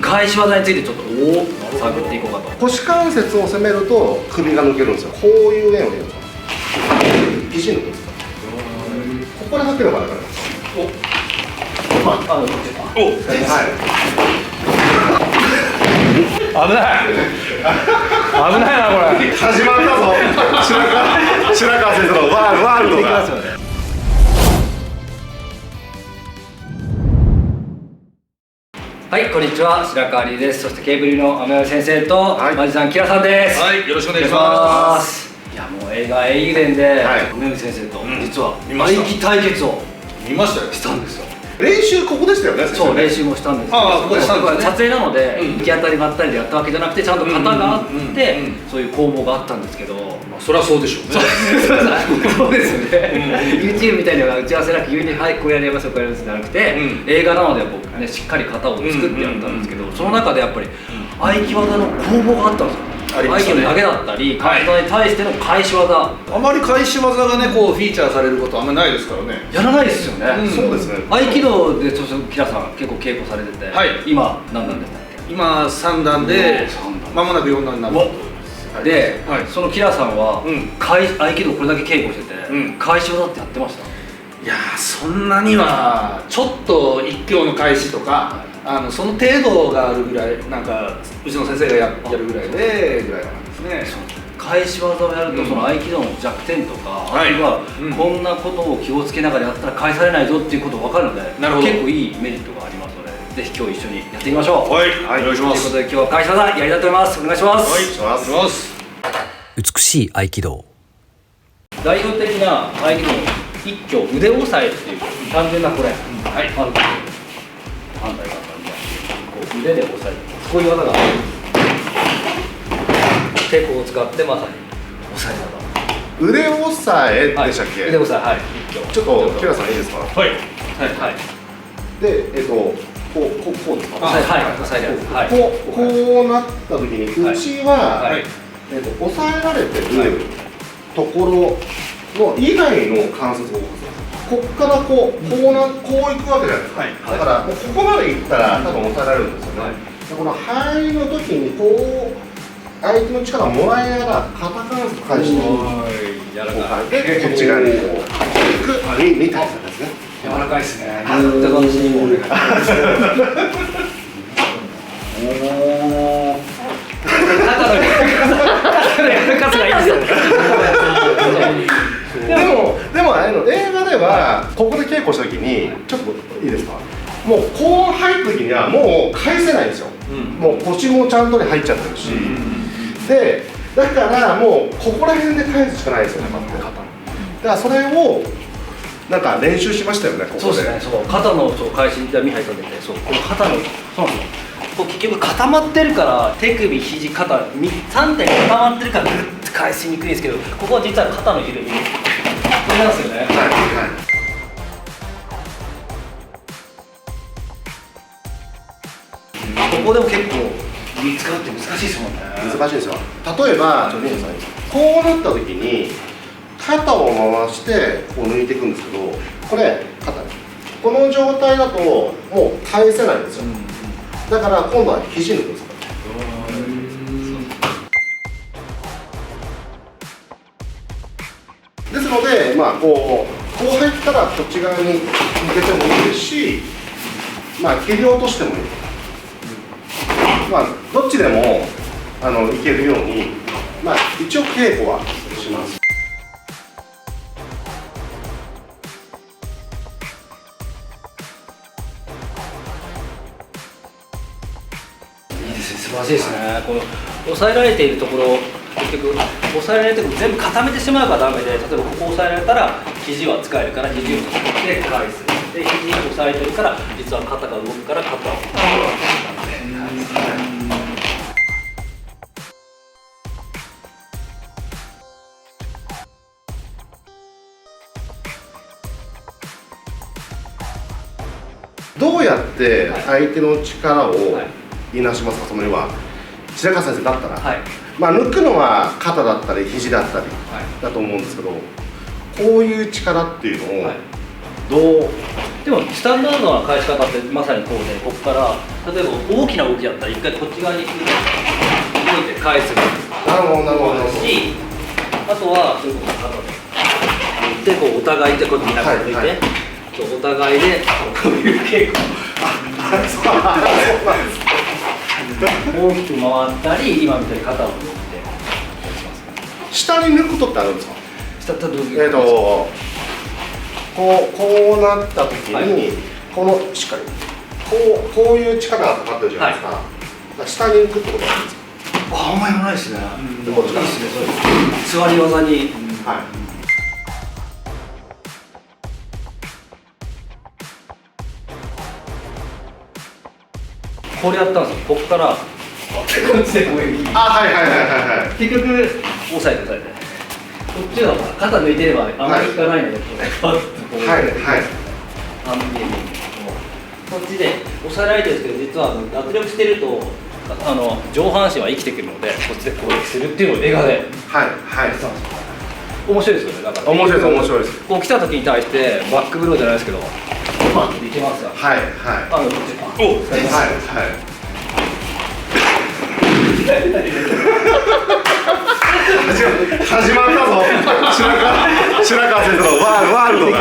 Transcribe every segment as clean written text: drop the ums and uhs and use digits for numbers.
返し技についてちょっと探っていこうかと。腰関節を攻めると首が抜けるんですよ。こういう円を入れるんですよ。肘抜くんですよ。ここで吐ければだから。お、はい危ない危ないなこれ。始まったぞ。白川先生のワールドが。はい、こんにちは、白川理です。そしてケーブリの雨先生と、マジさん、キラさんです。はい、よろしくお願いします。いや、もう映画英伝で、雨先生と実は合気対決を見ましたよ。したんですよ。練習ここでしたよね。そう、練習もしたんですけど、ここで撮影なので、行き当たりばったりでやったわけじゃなくて、ちゃんと型があって、そういう攻防があったんですけど、そりゃそうでしょうね。そうですね。YouTube みたいな打ち合わせなく急にはいこうやりますよこうやりますじゃなくて、映画なので僕ねしっかり型を作ってやったんですけど、その中でやっぱり合気技の攻防があったんですよ。合気の投げだったり、体に対しての返し技。あまり返し技がねこうフィーチャーされることあんまないですからね。やらないですよね。そうですね。合気道でキラさん結構稽古されてて、今何段でしたっけ？今3段で間もなく4段になる。で、そのキラさんは合気道これだけ稽古してて、返し技ってやってました？いやーそんなにはちょっと一挙の返しとかその程度があるぐらいなんかうちの先生がやるぐらいでぐらいなんですね。返し技をやるとその合気道の弱点とか、あるいはこんなことを気をつけながらやったら返されないぞっていうことが分かるので、結構いいメリットがありますので、ぜひ今日一緒にやってみましょう。はい、お願いします。ということで今日は返し技やりたいと思います。お願いします。はい、お願いします。美しい合気道。代表的な合気道の一挙腕押さえっていう単純なこれ、反対側から腕で押さえる、こういう技がある。抵抗を使ってまさに押さえ技。腕押さえでしたっけ？腕押さえ、ちょっとキラさんいいですか？はい。でこうですか？押さえるやつ。こうなった時にうちは押さえられてるところの以外の関節を動かす。こっからこういくわけじゃないですか。だからもうここまでいったら多分押さえられるんですよね。この入りの時にこう相手の力をもらいながら肩関節返してこっち側にこういくみたいな感じですね。柔らかいですね。じゃあ私にもお願いします。肩の柔らかさがいいですよね。でも映画ではここで稽古した時にちょっといいですか？もうこう入った時にはもう返せないんですよ。もう腰もちゃんとに入っちゃってるし、でだからもうここら辺で返すしかないですよね。だからそれをなんか練習しましたよね。ここで。そうですね。そう肩の返しに見入ったんで、そうこの肩のそうなんですよ。こう結局固まってるから手首肘肩3点固まってるからグッと返しにくいんですけど、ここは実は肩の緩みこれなんですよね。ここでも結構使うって難しいですもんね。難しいですよ。例えばこうなった時に肩を回してこう抜いていくんですけど、これ肩この状態だともう返せないんですよ。だから今度は肘抜くんですよ。ですので、こう入ったらこっち側に向けてもいいですし、蹴り落としてもいい。どっちでもいけるように、一応稽古はします。いいですね、素晴らしいですね。この抑えられているところ、結局抑えられてるところ全部固めてしまえばダメで、例えばここ押さえられたら肘は使えるから肘を使って返す。で肘を押さえてるから実は肩が動くから肩を返す。どうやって相手の力をいなしますか？その要は白川先生だったら、抜くのは肩だったり肘だったりだと思うんですけど、こういう力っていうのをどうでもスタンダードな返し方ってまさにこうで、ここから例えば大きな動きだったら一回こっち側に動いて返すなるほどなるほどし、あとはそういうこと肩でこうお互いでこっちに中に向いて、お互いでこういう稽古大きく回ったり、今みたいに肩を持って下に抜くことってあるんですか？下った時こうなった時に、このしっかりこういう力がかかってるじゃないですか、下に抜くってことなんですか？あんまりないですね。でこっちからいいですね、そうです。座り技に、はいこれやったんですよ。ここからこっちでこういうはい結局押さえてこっちは肩抜いてればあんまり効かないので、こうパッとこうはいはい半分にこっちで押さえられてるんですけど、実は脱力してると上半身は生きてくるので、こっちで攻撃するっていうのを映画ではい面白いですよね。だから面白いです面白いです。こう来た時に対してバックブローじゃないですけど、パンっていけますよ。はいこっちお始まったぞ。白川先生のワールドが。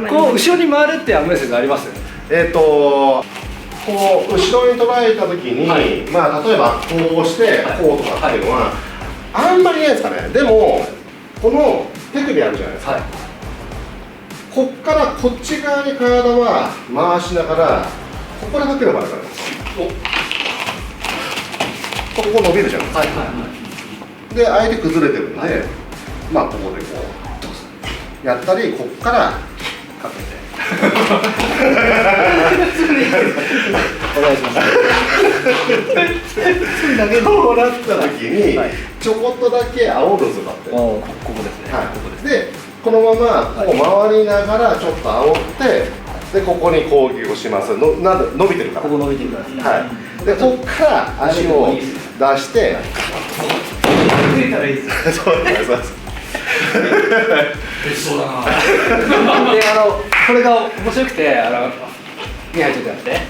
こう後ろに回るってアムレスあります？こう後ろに捉えた時に、まあ例えばこうしてこうとかっていうのはあんまりないですかね。でもこの手首あるじゃないですか。こっからこっち側に体は回しながら、ここでかければあるからです。ここ伸びるじゃないですか。で相手崩れてるんで、まあここでこうやったり、こっからかけてお願いします。こうなった時に、ちょこっとだけ煽るんですよ、だって。ここですね。で、このままこう回りながらちょっと煽って、でここに攻撃をします。なんで伸びてるから。ここ伸びてるから。でここから足を出して、ついたらいいです。そうです。そうだな。でこれが面白くて、ミハイちょっとやって、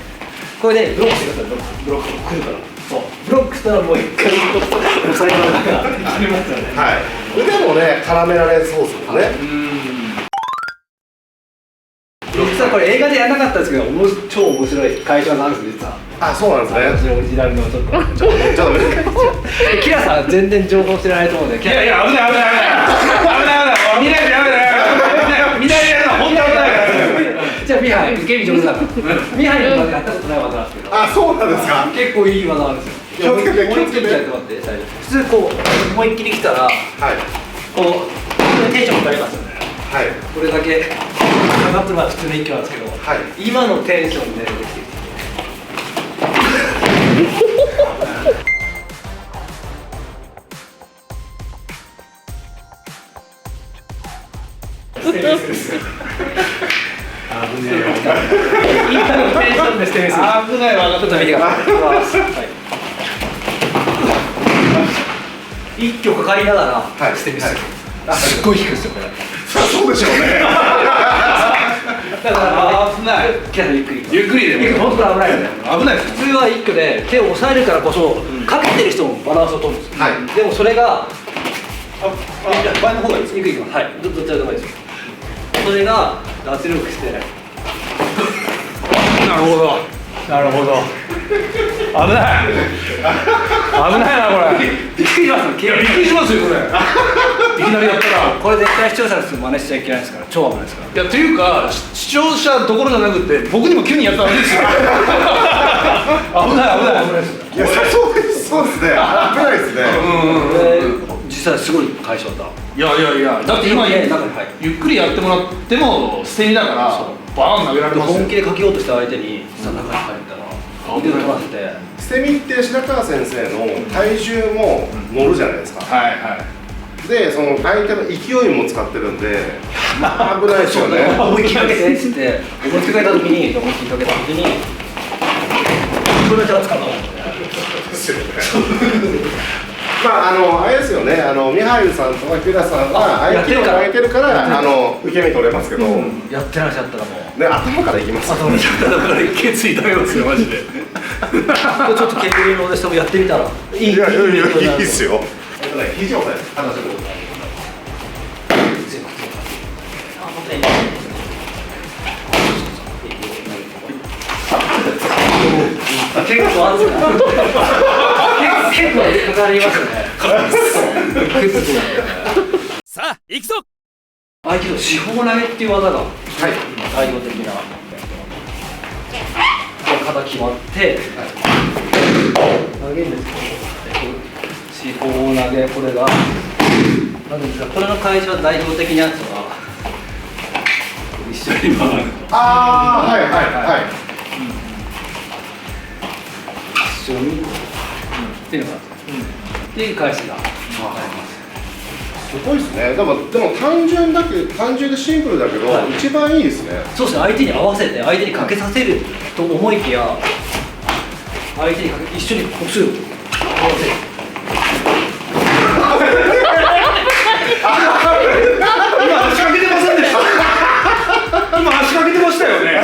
これでブロックしてください。ブロック来るから。そうブロックしたらもう一回押さえながら決めますよね。腕もね絡められそうですよね。実はこれ映画でやらなかったんですけど、超面白い会社なんです実は。あ、そうなんですね。オリジナルのちょっとキラさん全然情報知らないと思うんで。いやいや、危ない危ない危ない危ない危ない。見ないでやめろ見ないでやるの本当危ないから。じゃあミハイ受け身上手だから。ミハイのまでやったことない技なんですけど。あ、そうなんですか。結構いい技なんですよ。気をつけて気をつけてやってもらって最初。普通こう思いっきり来たら、こうテンションかかりますよね。これだけかかってるのは普通の一挙なんですけど、今のテンションでできてる。危ねえよ。今のテンションでステミス。危ないわ。ちょっと見てください。一挙かかりながらステミス。すっごい低いですよこれ。そうでしょうね。だから危ない。キャラゆっくり。ゆっくりで。本当に危ないよね。危ない。普通は一挙で手を押さえるからこそかけてる人もバランスを取るんですよ。でもそれが前の方がいいです。ゆっくりいきます。はい。どちらでもいいです。それが脱力して。なるほど。なるほど。危ない。危ないなこれ。びっくりします。びっくりしますよこれ。いきなりやったら。これ絶対視聴者の人真似しちゃいけないですから。超危ないですから。いやというか視聴者どころじゃなくて僕にも急にやったわけですよ。危ない危ない危ないです。いやそうですね。危ないですね。実際すごい会社だった。いやだって今ゆっくりやってもらっても捨て身だからバーン投げられますよ。本気でかけようとした相手にさ中に入ったら腕を取らせて。捨て身って白川先生の体重も乗るじゃないですか。でその相手の勢いも使ってるんで危ないですよね。思いっきりかけてっつって思いっきりかけた時に思いっきりかけた時にこれだけは使ったもんね。あれですよね、ミハイルさんとかキュラさんは合気道をやってるから受け身取れますけど、やってない人だったらもうね、頭からいきますよ。頭からケツ痛めますよマジで。ちょっと煙のおでしてもやってみたらいいいやいいっすすよ。肘をね、離してください。結構熱い。結構かかりますよね。さあ行くぞ。合気道四方投げっていう技が代表的な肩決まって投げるんですけど、四方投げ、これがなんですが、これの会場代表的なやつは一緒に回る。ああ、はいはいはい。一緒にっていうのがっていう返しがあります。すごいですね。でも単純でシンプルだけど、一番いいですね。そうですね、相手に合わせて相手にかけさせると思いきや、相手に一緒に歩数を合わせる。今足掛けてませんでした。今足掛けてましたよね。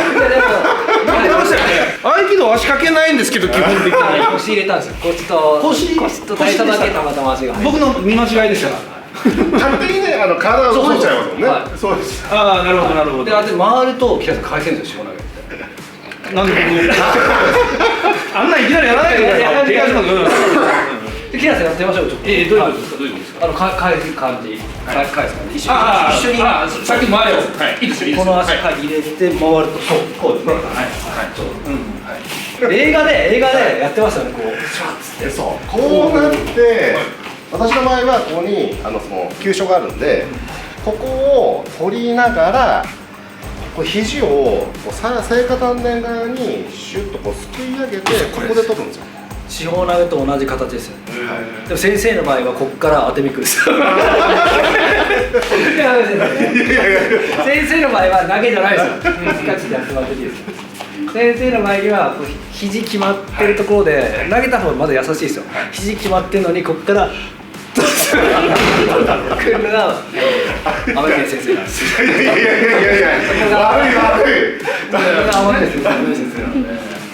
掛けてましたよね。合気道足掛けないんですけど基本的に。腰入れたんですよ。腰と体操だけたまたま足が入る。僕の見間違いでした。勝手にね、体が動いちゃいますもんね。そうです。ああ、なるほどなるほど。で、あと回るとキラさん返せるんですよ、四方投げって。なんで僕あんなんいきなりやらないでください。手足ので、キラさんやってみましょう。ちょっと。どういうことですか。どういうことですか。返す感じ。返す感じ。一緒に。さっき回れよ。はい。いいですよ。この足入れて回ると、そう、こうですね。はい。映画でやってましたね。こうシャッつって。そう。こうなって、私の場合はここにその急所があるんで、ここを取りながら、こう肘をこう聖火丹田側にシュッとこうすくい上げて、ここで取るんですよ。四方投げと同じ形ですよ。でも先生の場合はここから当てみくですよ。先生の場合は投げじゃないですよ。ガチでやってもらっていいですよ。先生の場合には肘決まってるところで投げた方がまだ優しいですよ。肘決まってるのにここから来るのが天健先生なんです。いや悪い。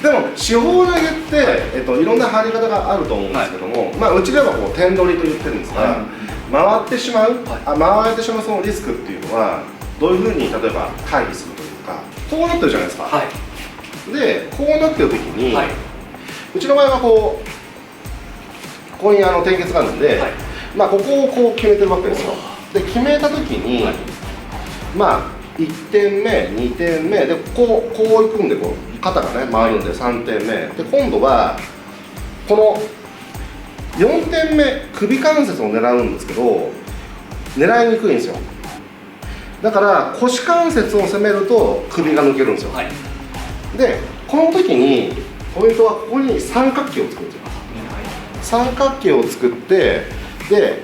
でも四方投げっていろんな張り方があると思うんですけども、うちではこう点取りと言ってるんですが、回ってしまうそのリスクっていうのはどういうふうに例えば回避するというか、こうなってるじゃないですか。で、こうなってる時に、うちの場合はここに点結があるんで、ここをこう決めてるわけですよ。で、決めた時に、1点目、2点目でこういくんで、こう肩がね回るんで3点目で、今度はこの4点目首関節を狙うんですけど、狙いにくいんですよ。だから腰関節を攻めると首が抜けるんですよ。で、この時にポイントはここに三角形を作るんですよ。三角形を作って、で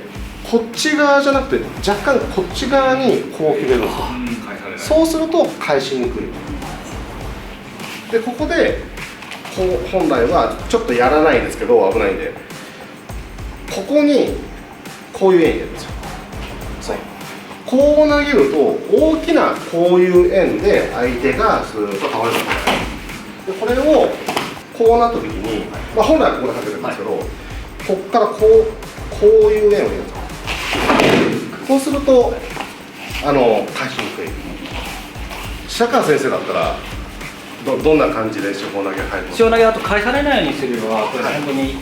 こっち側じゃなくて若干こっち側にこう決めるんですよ。そうすると返しにくい。で、ここで本来はちょっとやらないんですけど危ないんで、ここにこういう円入れるんですよ。こう投げると大きなこういう円で相手がスーッと倒れるんですよ。で、これをこうなった時に、本来はここでかけてるんですけど、ここからこういう円を入れるんですよ。そうすると返しにくい。白川先生だったらどんな感じで四方投げ入るの？四方投げだと返されないようにするのは、これ本当によ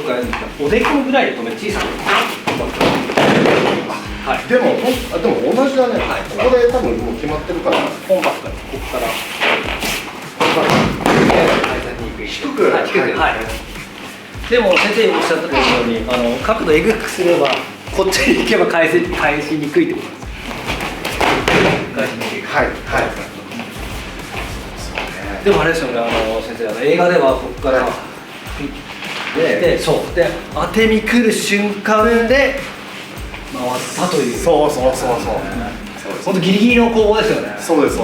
くあるんですが、おでこぐらいで止め、小さく。でも同じだね。ここで多分もう決まってるから、コンパクトにここから低く。でも先生おっしゃったように、角度エグくすればこっちに行けば返しにくいってことです。返しにくい。でもあれですよね、先生、映画ではここからで当てに来る瞬間で回ったという。そう。本当ギリギリの攻防ですよね。そうです。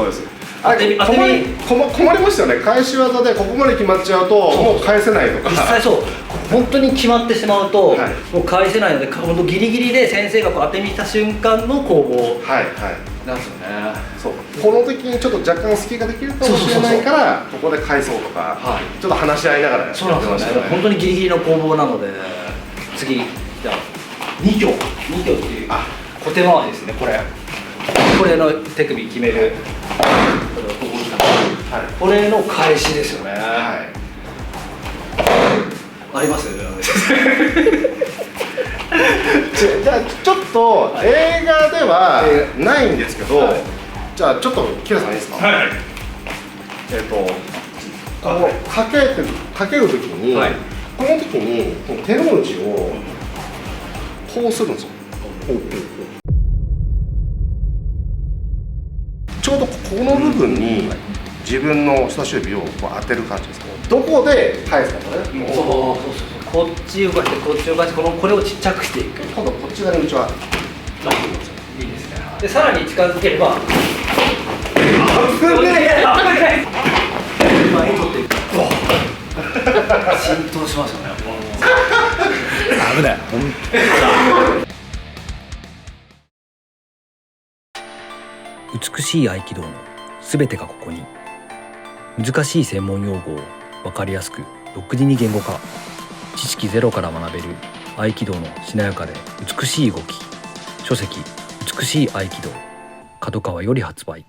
あれ当て身困りましたよね。返し技でここまで決まっちゃうともう返せないとか。実際そう本当に決まってしまうと、はいもう返せないので本当ギリギリで先生がこう当てにした瞬間の攻防はいはい。なんですよね。そうこの時にちょっと若干隙ができるかもしれないからここで返そうとか、はいちょっと話し合いながらやってそうなんですよね。ましたよね。本当にギリギリの攻防なので次じゃあ2強っていうあ小手回しですね。これの手首決めるはいこれの返しですよね。はいありますじゃあちょっと映画ではないんですけど、はいじゃあちょっとキラさんいいですか。はいこうかける時に、はいこの時にこの手の内をこうするんですよ。ちょうどこの部分に自分の人差し指をこう当てる感じですね。どこで返すかね。そうこっち動かしてこっち動かしてこれをちっちゃくしていく。今度こっち側に内は。いいですね。でさらに近づければ前に取っていく。浸透しますよね。危ない。美しい合気道のすべてがここに。難しい専門用語を分かりやすく独自に言語化。知識ゼロから学べる合気道のしなやかで美しい動き。書籍美しい合気道、角川より発売。